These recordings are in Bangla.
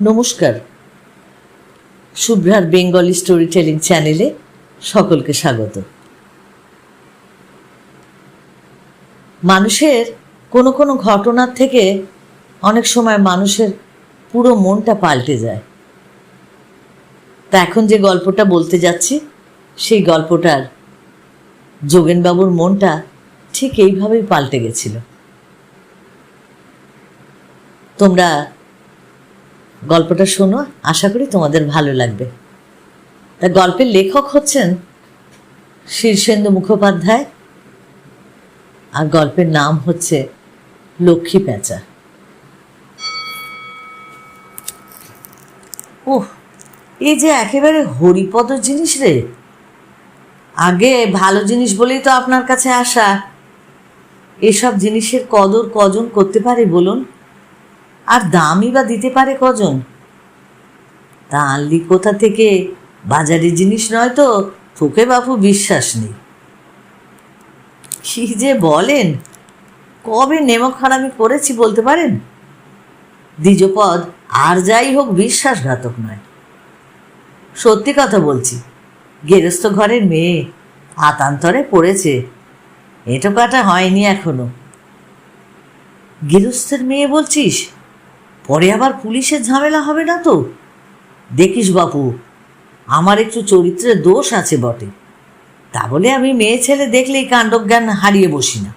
নমস্কার, শুভ্রার বেঙ্গলি স্টোরি টেলিং চ্যানেলে সকলকে স্বাগত। মানুষের কোনো কোনো ঘটনার থেকে অনেক সময় মানুষের পুরো মনটা পাল্টে যায়। তা এখন যে গল্পটা বলতে যাচ্ছি, সেই গল্পটার যোগেনবাবুর মনটা ঠিক এইভাবেই পাল্টে গেছিল। তোমরা গল্পটা শোনো, আশা করি তোমাদের ভালো লাগবে। তা গল্পের লেখক হচ্ছেন শীর্ষেন্দু মুখোপাধ্যায়, আর গল্পের নাম হচ্ছে লক্ষ্মী প্যাঁচা। ওহ, এই যে একেবারে হরিপদ জিনিস রে। আগে ভালো জিনিস বলেই তো আপনার কাছে আসা। এসব জিনিসের কদর কজন করতে পারে বলুন? আর দামই বা দিতে পারে কজন? তা আনলি কোথা থেকে? বাজারে জিনিস নয় তো তোকে বাপু বিশ্বাস নেই। কি যে বলেন, কবে নেমক হারামি করেছি বলতে পারেন? দ্বিজপদ আর যাই হোক বিশ্বাসঘাতক নয়, সত্যি কথা বলছি। গেরস্থ ঘরের মেয়ে, আতান্তরে পড়েছে, এটো কাটা হয়নি এখনো। গেরস্থের মেয়ে বলছিস? পরে আবার পুলিশের ঝামেলা হবে না তো? দেখিস বাপু, আমার একটু চরিত্রের দোষ আছে বটে, তা বলে আমি মেয়ে ছেলে দেখলেই কাণ্ডজ্ঞান হারিয়ে বসি না।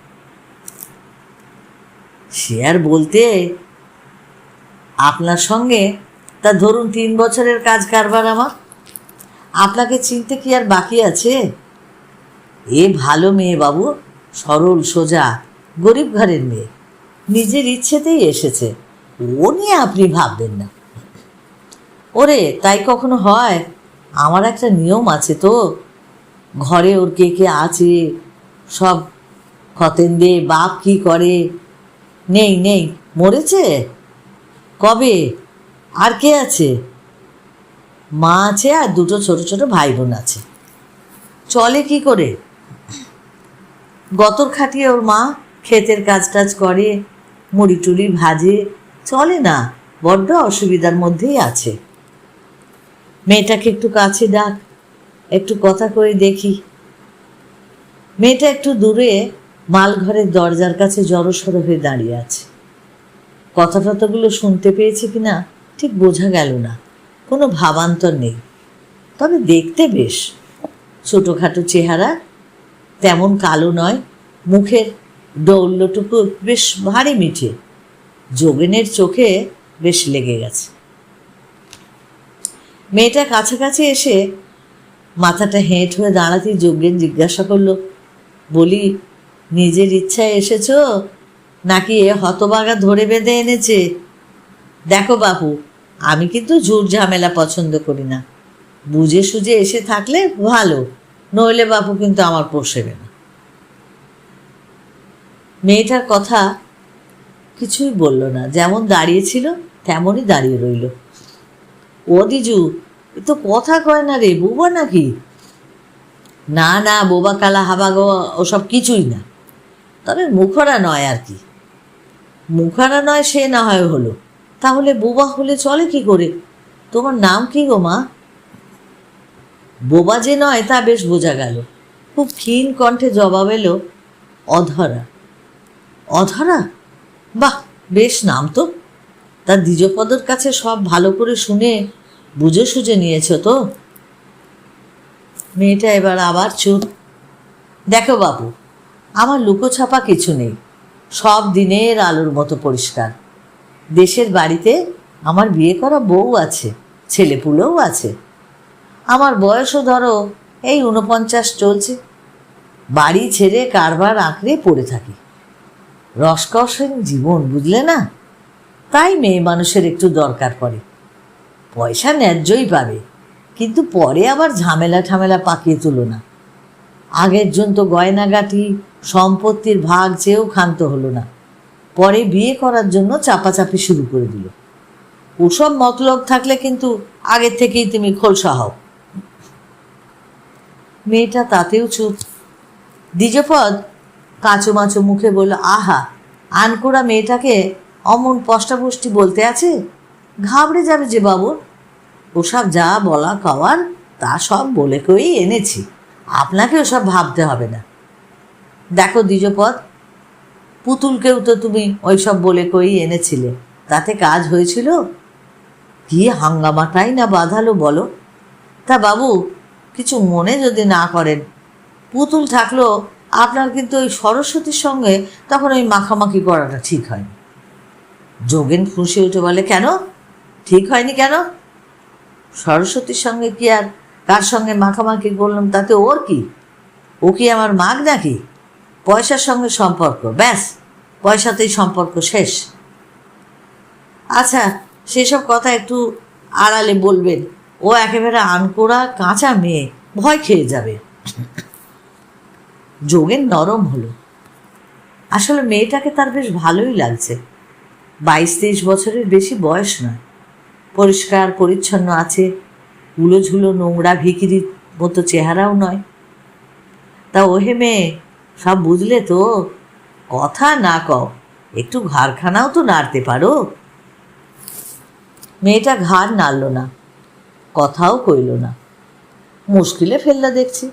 সে আর বলতে, আপনার সঙ্গে তা ধরুন 3 বছরের কাজ কারবার আমার। আপনাকে চিনতে কি আর বাকি আছে? এ ভালো মেয়ে বাবু, সরল সোজা, গরিব ঘরের মেয়ে, নিজের ইচ্ছেতেই এসেছে, ও নিয়ে আপনি ভাববেন না। ওরে তাই কখনো হয়? আমার একটা নিয়ম আছে তো, ঘরে ওর কে কে আছে সব খতেন দে। বাপ কি করে? নেই নেই, মরেছে কবে? আর কে আছে? মা আছে আর 2 ছোট ছোট ভাই বোন আছে। চলে কি করে? গতর খাটিয়ে ওর মা ক্ষেতের কাজ টাজ করে, মুড়ি টুড়ি ভাজে, চলে না, বড্ড অসুবিধার মধ্যেই আছে। মেয়েটাকে একটু কাছে ডাক, একটু কথা করে দেখি। মেয়েটা একটু দূরে মালঘরের দরজার কাছে জড়সড় হয়ে দাঁড়িয়ে আছে। কথা টথাগুলো শুনতে পেয়েছে কিনা ঠিক বোঝা গেল না, কোনো ভাবান্তর নেই, তবে দেখতে বেশ ছোটোখাটো চেহারা, তেমন কালো নয়, মুখের ডৌল্যটুকু বেশ ভারী মিঠে, যোগেনের চোখে বেশ লেগে গেছে। মেয়েটা কাছাকাছি এসে মাথাটা হেঁট হয়ে দাঁড়াতেই যোগেন জিজ্ঞাসা করলো, বলি নিজের ইচ্ছায় এসেছ নাকি এ হতবাগা ধরে বেঁধে এনেছে? দেখো বাপু, আমি কিন্তু ঝুট ঝামেলা পছন্দ করি না, বুঝে সুঝে এসে থাকলে ভালো, নইলে বাপু কিন্তু আমার পোষেবে না। মেয়েটার কথা কিছুই বলল না, যেমন দাঁড়িয়েছিল তেমনই দাঁড়িয়ে রইল। ও দিজু, এ তো কথা কয় না রে, বোবা নাকি? না না, বোবা কালা হাবাগো ওসব কিছুই না, তবে মুখরা নয় আর কি। মুখারা নয় সে না হয় হলো, তাহলে বোবা হলে চলে কি করে? তোমার নাম কি গো মা? বোবা যে নয় তা বেশ বোঝা গেল। খুব ক্ষীণ কণ্ঠে জবাব এলো, অধরা। অধরা? বাহ, বেশ নাম তো। তার দ্বিজপদর কাছে সব ভালো করে শুনে বুঝে সুঝে নিয়েছ তো? মেয়েটা এবার আবার চুপ। দেখো বাবু, আমার লুকোছাপা কিছু নেই, সব দিনের আলোর মতো পরিষ্কার। দেশের বাড়িতে আমার বিয়ে করা বউ আছে, ছেলেপুলেও আছে। আমার বয়সও ধরো এই 49 চলছে। বাড়ি ছেড়ে কারবার আঁকড়ে পড়ে থাকি। রসকসহীন জীবন, বুঝলে না? তাই মেয়ে মানুষের একটু দরকার পড়ে। পয়সা ন্যায্যই পাবে, কিন্তু পরে আবার ঝামেলা ঠামেলা পাকিয়ে তুলো না। আগের জন তো গয়নাগাটি সম্পত্তির ভাগ চেয়েও ক্ষান্ত হলো না, পরে বিয়ে করার জন্য চাপাচাপি শুরু করে দিল। ওসব মতলব থাকলে কিন্তু আগের থেকেই তুমি খোলসা হও। মেয়েটা তাতেও চুপ। দ্বিজপদ কাঁচোমাচো মুখে বলল, আহা, আনকোড়া মেয়েটাকে অমন পষ্টাপুষ্টি বলতে আছে? ঘাবড়ে যাবে যে বাবু, ওসব যা বলা খাওয়ার তা সব বলে কই এনেছি, আপনাকে ওসব ভাবতে হবে না। দেখো দ্বিজপদ, পুতুলকেও তো তুমি ওইসব বলে কই এনেছিলে, তাতে কাজ হয়েছিল? কি হাঙ্গামাটাই না বাঁধালো বলো। তা বাবু, কিছু মনে যদি না করেন, পুতুল থাকলেও আপনার কিন্তু ওই সরস্বতীর সঙ্গে তখন ওই মাখামাখি করাটা ঠিক হয়নি। যোগেন ফুঁসে উঠে বলে, কেন ঠিক হয়নি কেন? সরস্বতীর সঙ্গে কি আর কার সঙ্গে মাখামাখি করলাম তাতে ওর কি? ও কি আমার মাগ নাকি? পয়সার সঙ্গে সম্পর্ক, ব্যাস, পয়সাতেই সম্পর্ক শেষ। আচ্ছা, সেসব কথা একটু আড়ালে বলবেন, ও একেবারে আনকোড়া কাঁচা মেয়ে, ভয় খেয়ে যাবে। যোগেন নরম হলো। আসলে মেয়েটাকে তার বেশ ভালোই লাগছে। 22-23 বছরের বেশি বয়স নয়, পরিষ্কার পরিচ্ছন্ন আছে, উলোঝুলো নোংরা ভিখিরির মতো চেহারাও নয়। তা ওহে মেয়ে, সব বুঝলে তো? কথা না কও, একটু ঘাড়খানাও তো নাড়তে পারো। মেয়েটা ঘাড় নাড়ল না, কথাও কইল না। মুশকিলে ফেললা দেখছি।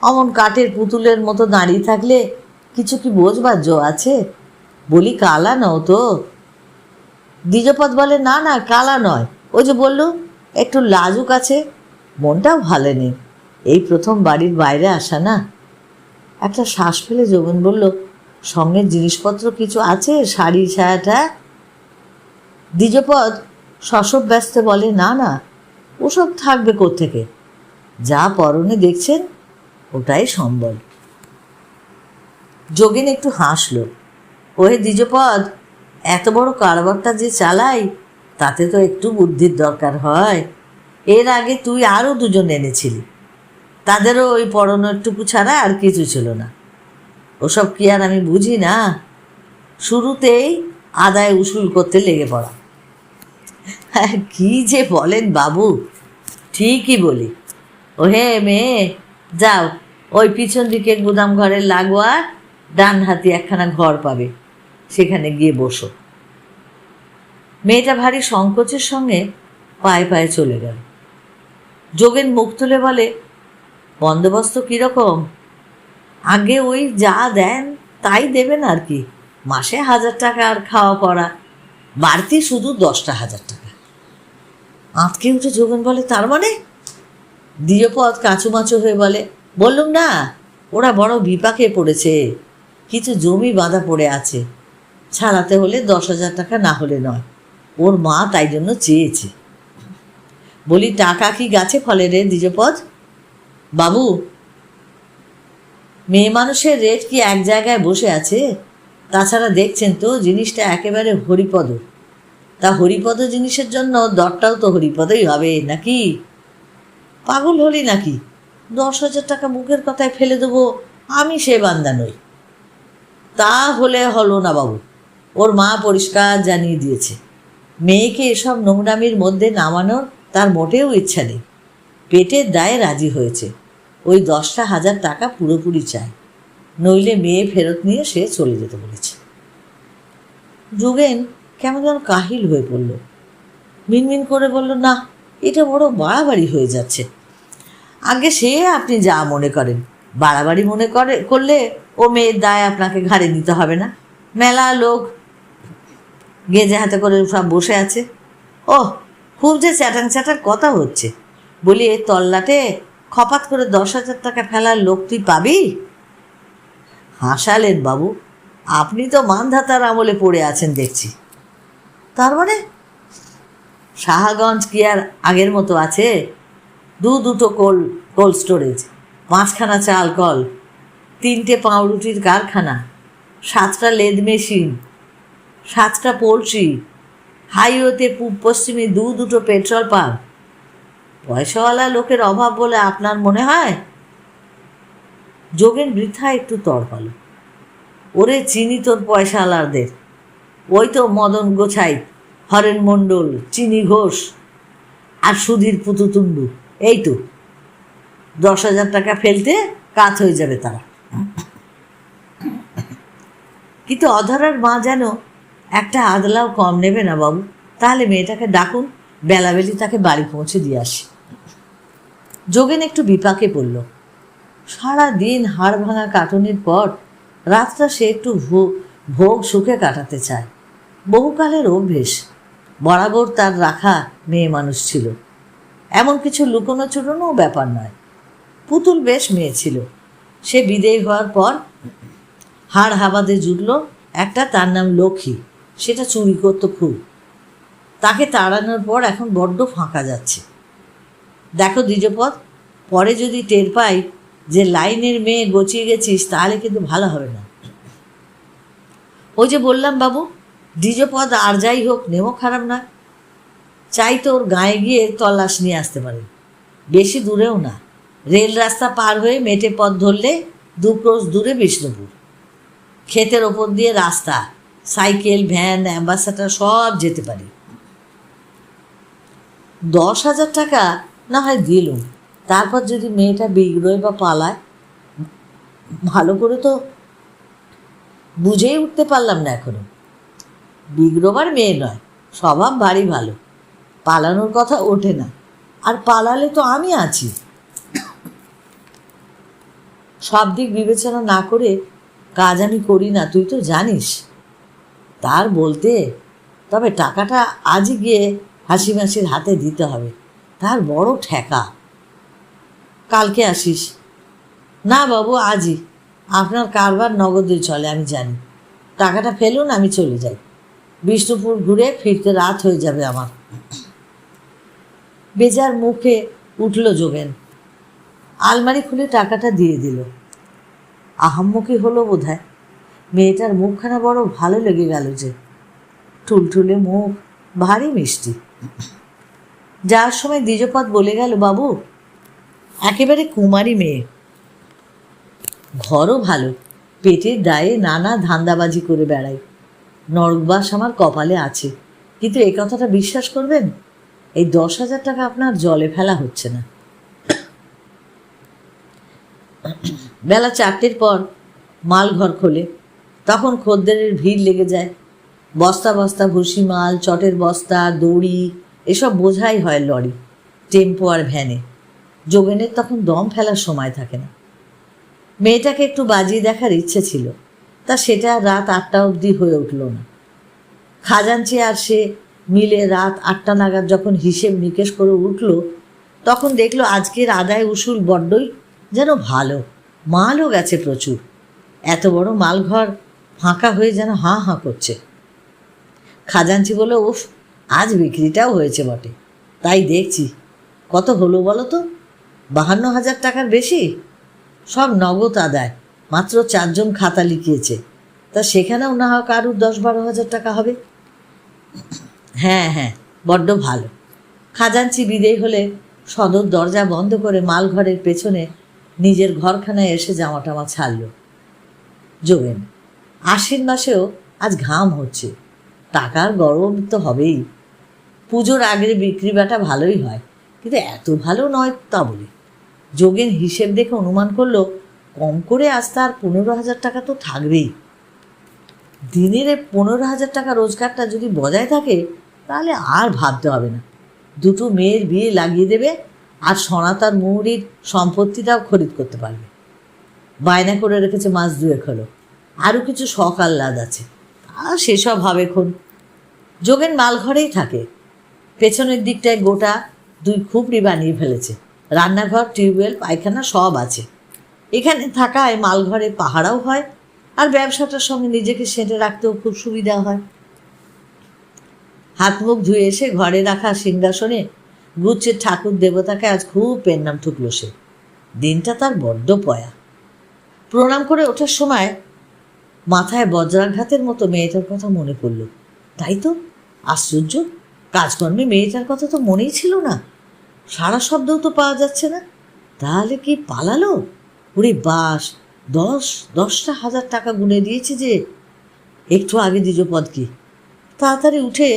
অমন কাঠের পুতুলের মতো দাঁড়িয়ে থাকলে কিছু কি বোঝবার জো আছে? বলি কালা নও তো? দ্বিজপদ বলে, না না, কালা নয়, ওই যে বললু একটু লাজুক আছে, মনটাও ভালো নেই, এই প্রথম বাড়ির বাইরে আসা না। একটা শ্বাস ফেলে যোগেন বলল, সঙ্গে জিনিসপত্র কিছু আছে, শাড়ি ছায়াটা? দ্বিজপদ শশব ব্যস্ত বলে, না না, ওসব থাকবে কোত্থেকে, যা পরনে দেখছেন ওটাই সম্বল। যোগেন একটু হাসল। ওহে দ্বিজপদ, এত বড় কারবারটা যে চালাই, তাতে তো একটু বুদ্ধির দরকার হয়। এর আগে তুই আরও দুজন এনেছিলি, তাদেরও ওই পরনেরটুকু ছাড়া আর কিছু ছিল না। ওসব কি আর আমি বুঝি না? শুরুতেই আদায় উসুল করতে লেগে পড়া। হ্যাঁ, কী যে বলেন বাবু, ঠিকই বলি। ওহে মেয়ে, যাও, ওই পিছন দিকে গুদাম ঘরের লাগোয়া ডান হাতি একখানা ঘর পাবে, সেখানে গিয়ে বসো। মেয়েটা ভারী সংকোচের সঙ্গে পায়ে পায়ে চলে গেল। যোগেন মুখ তুলে বলে, বন্দোবস্ত কীরকম? আগে ওই যা দেন তাই দেবেন আর কি, মাসে 1000 টাকা আর খাওয়া পড়া, বাড়তি শুধু 10,000 টাকা। আঁতকে উঠে যোগেন বলে, তার মানে? দ্বিজপদ কাঁচুমাচু হয়ে বলে, বললুম না, ওরা বড় বিপাকে পড়েছে, কিছু জমি বাঁধা পড়ে আছে, ছাড়াতে হলে 10,000 টাকা না হলে নয়, ওর মা তাই জন্য চেয়েছে। বলি, টাকা কি গাছে ফলে রে দ্বিজপদ? বাবু, মেয়ে মানুষের রেট কি এক জায়গায় বসে আছে? তাছাড়া দেখছেন তো জিনিসটা একেবারে হরিপদ। তা হরিপদ জিনিসের জন্য দরটাও তো হরিপদই হবে নাকি? পাগল হলি নাকি? 10,000 টাকা মুখের কথায় ফেলে দেবো আমি সে বান্দা নই। তা হলে হলো না বাবু, ওর মা পরিষ্কার জানিয়ে দিয়েছে, মেয়েকে এসব নোংরামির মধ্যে নামানোর তার মোটেও ইচ্ছা নেই, পেটের দায়ে রাজি হয়েছে। ওই 10,000 টাকা পুরোপুরি চাই, নইলে মেয়ে ফেরত নিয়ে সে চলে যেতে বলেছে। যোগেন কেমন যেন কাহিল হয়ে পড়ল, মিনমিন করে বলল, না, এটা বড় বাড়াবাড়ি হয়ে যাচ্ছে। আগে সে আপনি যা মনে করেন, বাড়াবাড়ি মনে করলে ও মেয়ের দায় আপনাকে ঘাড়ে নিতে হবে না। মেলা লোক গেঁজে হাতে করে সব বসে আছে। ও, খুব যে চ্যাটাং চ্যাটাং কথা হচ্ছে, বলি এ তল্লাটে খপাত করে 10,000 টাকা ফেলার লোক তুই পাবি? হাসালেন বাবু, আপনি তো মানধাতার আমলে পড়ে আছেন দেখছি। তার মানে? সাহাগঞ্জ কি আর আগের মতো আছে? দুটো কোল্ড স্টোরেজ, 5খানা চাল কল, 3টে পাউরুটির কারখানা, 7টা লেদ মেশিন, 7টা পোলট্রি, হাইওয়েতে পূব পশ্চিমে দুটো পেট্রোল পাম্প। পয়সাওয়ালা লোকের অভাব বলে আপনার মনে হয়? যোগেন বৃথা একটু তড়পাল। ওরে চিনি তোর পয়সাওয়ালাদের, ওই তো মদন গোছাই, হরেন মণ্ডল, চিনি ঘোষ আর সুধীর পুতুতুন্ডু, এই তো 10,000 টাকা ফেলতে কাত হয়ে যাবে তারা। কিন্তু অধরার মা যেন একটা আদলাও কম নেবে না বাবু, তাহলে মেয়েটাকে ডাকুন, বেলাবেলি তাকে বাড়ি পৌঁছে দিয়ে আসি। যোগেন একটু বিপাকে পড়ল। সারা দিন হাড় ভাঙা কাটুনির পর রাতটা সে একটু ভোগ সুখে কাটাতে চায়। বহুকালের অভ্যেস, বরাবর তার রাখা মেয়ে মানুষ ছিল, এমন কিছু লুকোনো চুরোনো ব্যাপার নয়। পুতুল বেশ মেয়ে ছিল। সে বিদেয় হওয়ার পর হাড় হাবাদে জুটল একটা, তার নাম লক্ষ্মী। সেটা চুরি করতো খুব। তাকে তাড়ানোর পর এখন বড্ড ফাঁকা যাচ্ছে। দেখো দ্বিজপদ, পরে যদি টের পাই যে লাইনের মেয়ে গচিয়ে গেছিস, তাহলে কিন্তু ভালো হবে না। ওই যে বললাম বাবু, দ্বিজপদ আর যাই হোক নেমো খারাপ নয়। চাই তো ওর গায়ে গিয়ে তল্লাশ নিয়ে আসতে পারে। বেশি দূরেও না, রেল রাস্তা পার হয়ে মেটে পথ ধরলে 2 ক্রোশ দূরে বিষ্ণুপুর। ক্ষেতের ওপর দিয়ে রাস্তা, সাইকেল, ভ্যান, অ্যাম্বাসাডার সব যেতে পারি। 10,000 টাকা না হয় দিলুম, তারপর যদি মেয়েটা বিগড়োয় বা পালায়। ভালো করে তো বুঝেই উঠতে পারলাম না এখনো। বিগড়োবার মেয়ে নয়, স্বভাব ভারী ভালো, পালানোর কথা ওঠে না। আর পালালে তো আমি আছি। সব দিক বিবেচনা না করে কাজ আমি করি না, তুই তো জানিস। তার বলতে, তবে টাকাটা আজই গিয়ে হাসি মাসির হাতে দিতে হবে, তার বড় ঠেকা। কালকে আসিস? না বাবু, আজই। আপনার কারবার নগদে চলে আমি জানি। টাকাটা ফেলুন, আমি চলে যাই। বিষ্ণুপুর ঘুরে ফিরতে রাত হয়ে যাবে আমার। বেজার মুখে উঠল যোগেন। আলমারি খুলে টাকাটা দিয়ে দিল। আহাম্মকি হলো বোধহয়। মেয়েটার মুখখানা বড় ভালো লেগে গেল যে। টুলটুলে মুখ, ভারী মিষ্টি। যার সময় দ্বিজপদ বলে গেল, বাবু একেবারে কুমারী মেয়ে, ঘরও ভালো, পেটের দায়ে নানা ধান্দাবাজি করে বেড়ায়। নরকবাস আমার কপালে আছে। কিন্তু এই কথাটা বিশ্বাস করবেন, এই 10,000 টাকা আপনার জলে ফেলা হচ্ছে না। বেলা 4টের পর মাল ঘর খোলে, তখন খদ্দেরের ভিড় লেগে যায়। বস্তা বস্তা ভুসি মাল, চটের বস্তা, দড়ি এসব বোঝাই হয় লরি, টেম্পো আর ভ্যানে। যোগেনের তখন দম ফেলার সময় থাকে না। মেয়েটাকে একটু বাজিয়ে দেখার ইচ্ছে ছিল, তা সেটা রাত 8টা অবধি হয়ে উঠল না। খাজাঞ্চি আর সে মিলে রাত 8টা নাগাদ যখন হিসেব নিকেশ করে উঠল, তখন দেখলো আজকের আদায় উসুল বড্ডই যেন ভালো, মালও গেছে প্রচুর। এত বড় মালঘর ফাঁকা হয়ে যেন হাঁ হাঁ করছে। খাজাঞ্চি বলল, উফ, আজ বিক্রিটাও হয়েছে বটে। তাই দেখছি। কত হলো বলো তো? 52,000 টাকার বেশি। সব নগদ আদায়, মাত্র 4 জন খাতা লিখিয়েছে। তা সেখানেও না হোক আরও 10-12,000 টাকা হবে। হ্যাঁ হ্যাঁ, বড্ড ভালো। খাজাঞ্চি বিদেয় হলে সদর দরজা বন্ধ করে মালঘরের পেছনে নিজের ঘরখানায় এসে জামা টামা ছাড়ল। যোগেন আশ্বিন মাসেও আজ ঘাম হচ্ছে। টাকার গরম তো হবেই। পুজোর আগের বিক্রি বাটা ভালোই হয়, কিন্তু এত ভালো নয় তা বলে। যোগেন হিসেব দেখে অনুমান করলো কম করে আজ তার 15,000 টাকা তো থাকবেই। দিনের 15,000 টাকা রোজগারটা যদি বজায় থাকে, তাহলে আর ভাবতে হবে না। 2টো মেয়ের বিয়ে লাগিয়ে দেবে, আর সনাতন মৌরির সম্পত্তিটাও খরিদ করতে পারবে। বায়না করে রেখেছে মাস 2 হলো, আরও কিছু শখ আহ্লাদ আছে, আর সেসব হবে খন। যোগেন মালঘরেই থাকে। পেছনের দিকটায় গোটা 2 খুপড়ি বানিয়ে ফেলেছে। রান্নাঘর, টিউবওয়েল, পায়খানা সব আছে। এখানে থাকায় মালঘরে পাহারাও হয়, আর ব্যবসাটার সঙ্গে নিজেকে সেটে রাখতেও খুব সুবিধা হয়। হাত মুখ ধুয়ে এসে ঘরে রাখা সিংহাসনে গুচ্ছের ঠাকুর দেবতাকে আজ খুব পেন্নাম ঠুকল সে। দিনটা তার বড্ড পয়া। প্রণাম করে ওঠার সময় মাথায় বজ্রাঘাতের মতো মেয়েটার কথা মনে পড়ল। তাই তো, আশ্চর্য, কাজকর্মে মেয়েটার কথা তো মনেই ছিল না। সারা শব্দও তো পাওয়া যাচ্ছে না। তাহলে কি পালালো? ওরে বাস, 10,000 টাকা গুনে দিয়েছে যে। একটু আগে দ্বিজপদ কি তাড়াতাড়ি উঠে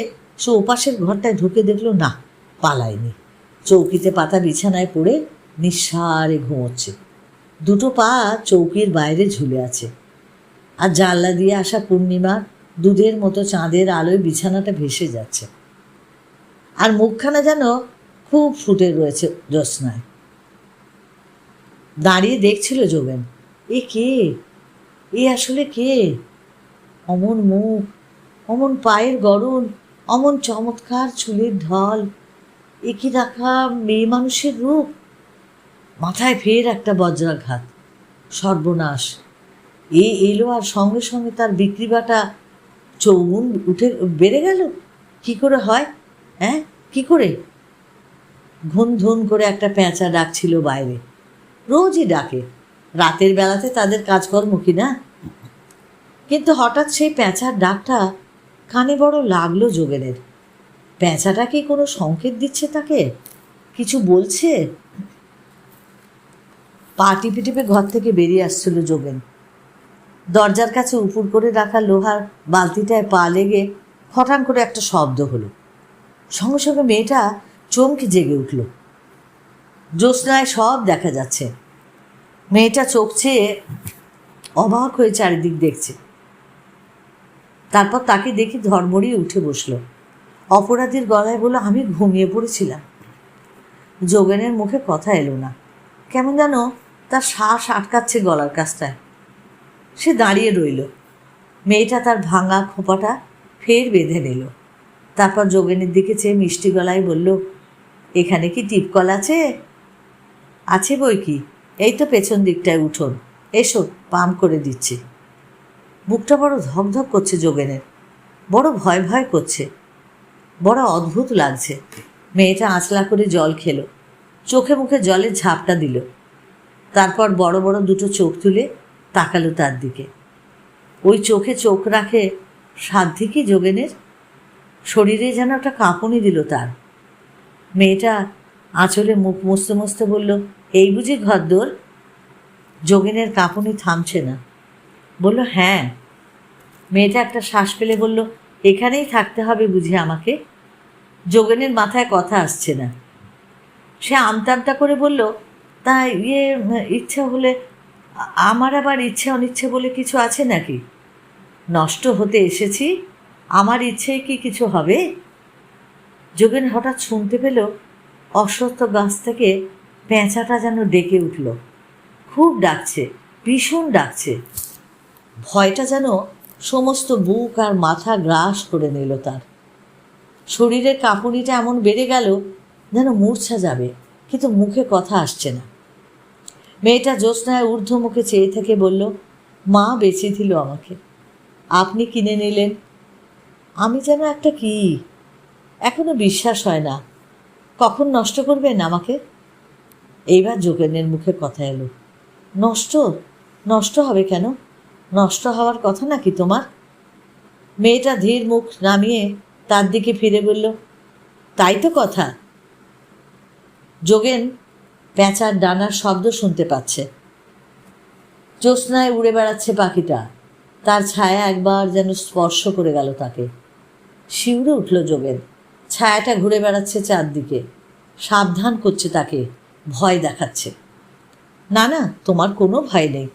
সে ওপাশের ঘরটায় ঢুকে দেখল না, পালায়নি। চৌকিতে পাতা বিছানায় পড়ে নিঃসারে ঘুমোচ্ছে। 2টো পা চৌকির বাইরে ঝুলে আছে, আর জানলা দিয়ে আসা পূর্ণিমার দুধের মতো চাঁদের আলোয় বিছানাটা ভেসে যাচ্ছে। আর মুখখানা যেন খুব ফুটে রয়েছে জ্যোৎস্নায়। দাঁড়িয়ে দেখছিল যোগেন, এ কে, এ আসলে কে? অমন মুখ, অমন পায়ের গড়ন, অমন চমৎকার চুলের ঢল, এ কি রাখা মেয়ে মানুষের রূপ? মাথায় ফের একটা বজ্রাঘাত। সর্বনাশ! এ এলো আর সঙ্গে সঙ্গে তার বিক্রি বাটা চৌগুণ উঠে বেড়ে গেল। কি করে হয়? হ্যাঁ, কি করে? ধুন ধুন করে একটা পেঁচা ডাকছিল বাইরে। রোজই ডাকে, রাতের বেলাতে তাদের কাজকর্ম কি না? কিন্তু হঠাৎ সেই পেঁচার ডাকটা কানে বড় লাগলো যোগেনের। পেঁচাটা কি কোনো সংকেত দিচ্ছে তাকে? কিছু বলছে? পা টিপে টিপে ঘর থেকে বেরিয়ে আসছিল যোগেন। দরজার কাছে উপুর করে রাখা লোহার বালতিটায় পা লেগে হঠাৎ করে একটা শব্দ হলো। সঙ্গে সঙ্গে মেয়েটা চমকে জেগে উঠল। জ্যোৎস্নায় সব দেখা যাচ্ছে। মেয়েটা চোখ চেয়ে অবাক হয়ে চারিদিক দেখছে। তারপর তাকে দেখে ধড়মড়িয়ে উঠে বসলো। অপরাধীর গলায় বলল, আমি ঘুমিয়ে পড়েছিলাম। যোগেনের মুখে কথা এলো না। কেমন যেন তার শ্বাস আটকাচ্ছে গলার কাছটায়। সে দাঁড়িয়ে রইল। মেয়েটা তার ভাঙা খোঁপাটা ফের বেঁধে নিল। তারপর যোগেনের দিকে চেয়ে মিষ্টি গলায় বলল, এখানে কি টিপকল আছে? আছে বই কি, এই তো পেছন দিকটায় উঠোন, এসো পাম্প করে দিচ্ছি। বুকটা বড় ধকধক করছে যোগেনের, বড় ভয় ভয় করছে, বড় অদ্ভুত লাগছে। মেয়েটা আঁচলা করে জল খেলো, চোখে মুখে জলের ঝাপটা দিল। তারপর বড় বড় দুটো চোখ তুলে তাকালো তার দিকে। ওই চোখে চোখ রাখে সাধ্যি কি যোগেনের? শরীরে যেন একটা কাঁপুনি দিল তার। মেয়েটা আঁচলে মুখ মুছতে মুছতে বলল, এই বুঝি ঘরদোর? যোগেনের কাঁপুনি থামছে না। বলল, হ্যাঁ। মেয়েটা একটা শ্বাস ফেলে বলল, এখানেই থাকতে হবে বুঝি আমাকে? যোগেনের মাথায় কথা আসছে না। সে আমতা আমতা করে বলল, তা ইচ্ছা হলে? আমার আবার ইচ্ছে অনিচ্ছে বলে কিছু আছে নাকি? নষ্ট হতে এসেছি, আমার ইচ্ছেই কি কিছু হবে? যোগেন হঠাৎ শুনতে পেল অশ্বত্থ গাছ থেকে পেঁচাটা যেন ডেকে উঠল। খুব ডাকছে, ভীষণ ডাকছে। ভয়টা যেন সমস্ত বুক আর মাথা গ্রাস করে নিল তার। শরীরের কাঁপুনিটা এমন বেড়ে গেল যেন মূর্ছা যাবে, কিন্তু মুখে কথা আসছে না। মেয়েটা জ্যোৎস্নায় ঊর্ধ্ব মুখে চেয়ে থেকে বলল, মা বেঁচে দিল আমাকে, আপনি কিনে নিলেন। আমি যেন একটা কি, এখনো বিশ্বাস হয় না। কখন নষ্ট করবেন আমাকে? এইবার যোগেনের মুখে কথা এলো। নষ্ট? নষ্ট হবে কেন? নষ্ট হওয়ার কথা নাকি তোমার? মেয়েটা ধীর মুখ নামিয়ে তার দিকে ফিরে বলল, তাই তো কথা। যোগেন পেঁচার ডানার শব্দ শুনতে পাচ্ছে। জ্যোৎস্নায় উড়ে বেড়াচ্ছে পাখিটা, তার ছায়া একবার যেন স্পর্শ করে গেল তাকে। শিউরে উঠল যোগেন। ছায়াটা ঘুরে বেড়াচ্ছে চারদিকে, সাবধান করছে তাকে, ভয় দেখাচ্ছে। না না, তোমার কোনো ভয় নেই।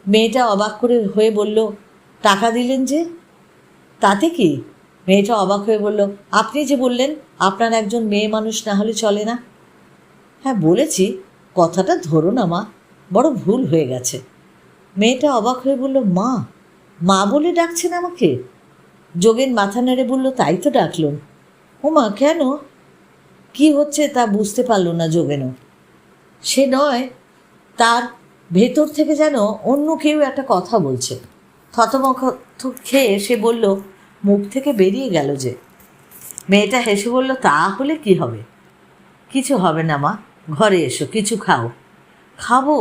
মেয়েটা অবাক করে হয়ে বলল, টাকা দিলেন যে? তাতে কি? মেয়েটা অবাক হয়ে বলল, আপনি যে বললেন আপনার একজন মেয়ে মানুষ না হলে চলে না। হ্যাঁ বলেছি, কথাটা ধরো না মা, বড় ভুল হয়ে গেছে। মেয়েটা অবাক হয়ে বলল, মা? মা বলে ডাকছেন আমাকে? যোগেন মাথা নেড়ে বলল, তাই তো ডাকলুম। ও মা, কেন? কি হচ্ছে তা বুঝতে পারল না যোগেনও। সে নয়, তার ভেতর থেকে যেন অন্য কেউ একটা কথা বলছে। থতমত খেয়ে সে বলল, মুখ থেকে বেরিয়ে গেল যে। মেয়েটা হেসে বলল, তা হলে কি হবে? কিছু হবে না মা, ঘরে এসো, কিছু খাও। খাবো?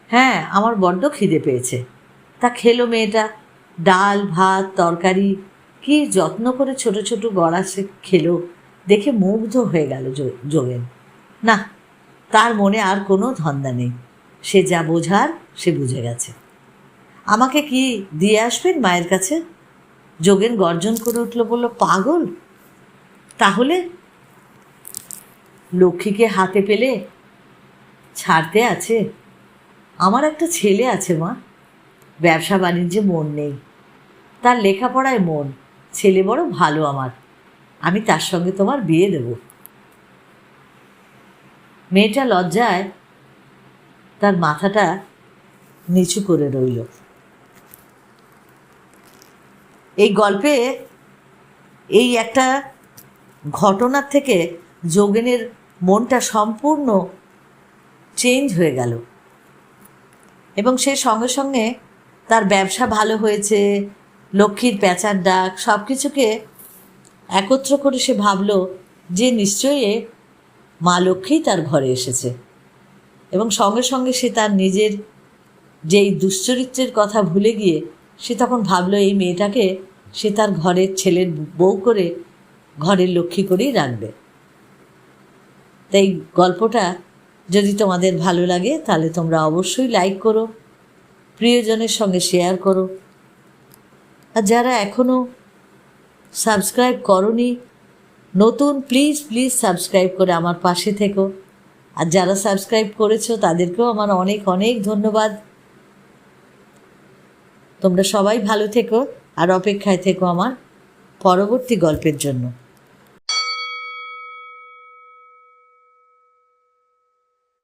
হ্যাঁ, আমার বড্ড খিদে পেয়েছে। তা খেলো মেয়েটা। ডাল ভাত তরকারি কি যত্ন করে ছোট ছোট গড়া সে খেলো, দেখে মুগ্ধ হয়ে গেল যোগেন। না, তার মনে আর কোনো ধান্দা নেই। সে যা বোঝার সে বুঝে গেছে। আমাকে কি দিয়ে আসবেন মায়ের কাছে? যোগেন গর্জন করে উঠল, বলল, পাগল? তাহলে? লক্ষ্মীকে হাতে পেলে ছাড়তে আছে? আমার একটা ছেলে আছে মা, ব্যবসা বাণিজ্যে মন নেই, তার লেখাপড়ায় মন। ছেলে বড় ভালো আমার, আমি তার সঙ্গে তোমার বিয়ে দেব। মেয়েটা লজ্জায় তার মাথাটা নিচু করে রইল। এই গল্পে এই একটা ঘটনার থেকে যোগেনের মনটা সম্পূর্ণ চেঞ্জ হয়ে গেল এবং সে সঙ্গে সঙ্গে তার ব্যবসা ভালো হয়েছে, লক্ষ্মীর প্যাঁচার ডাক, সব কিছুকে একত্র করে সে ভাবল যে নিশ্চয়ই মা লক্ষ্মী তার ঘরে এসেছে এবং সঙ্গে সঙ্গে সে তার নিজের যেই দুশ্চরিত্রের কথা ভুলে গিয়ে সে তখন ভাবলো এই মেয়েটাকে সে তার ঘরের ছেলের বউ করে ঘরের লক্ষ্মী করেই রাখবে। তাই গল্পটা যদি তোমাদের ভালো লাগে তাহলে তোমরা অবশ্যই লাইক করো, প্রিয়জনের সঙ্গে শেয়ার করো, আর যারা এখনও সাবস্ক্রাইব করোনি নতুন প্লিজ প্লিজ সাবস্ক্রাইব করে আমার পাশে থেকো, আর যারা সাবস্ক্রাইব করেছো তাদেরকেও আমার অনেক অনেক ধন্যবাদ। তোমরা সবাই ভালো থেকো আর অপেক্ষায় থেকো আমার পরবর্তী গল্পের জন্য।